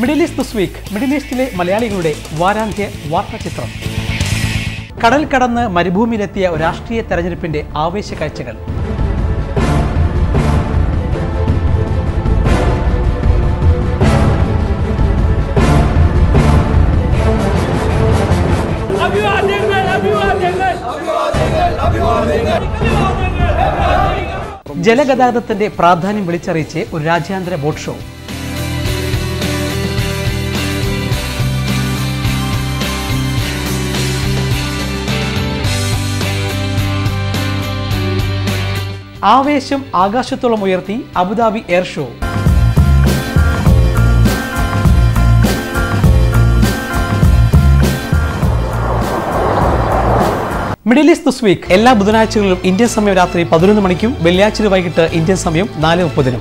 Middle east this week middle ഈസ്റ്റിലെ മലയാളികളുടെ വാരാന്ത്യ വാർത്താചിത്രം. കടൽ കടന്ന് മരുഭൂമിയിലെത്തിയ രാഷ്ട്രീയ തെരഞ്ഞെടുപ്പിന്റെ ആവേശ കാഴ്ചകൾ. ജലഗതാഗതത്തിന്റെ പ്രാധാന്യം വിളിച്ചറിയിച്ച് ഒരു രാജ്യാന്തര ബോട്ട് ഷോ. ആവേശം ആകാശത്തോളം ഉയർത്തി Abu Dhabi air show. Middle east this week എല്ലാ ബുധനാഴ്ചകളിലും ഇന്ത്യൻ സമയം രാത്രി 11 മണിക്കും വെള്ളിയാഴ്ച വൈകിട്ട് ഇന്ത്യൻ സമയം 4:30.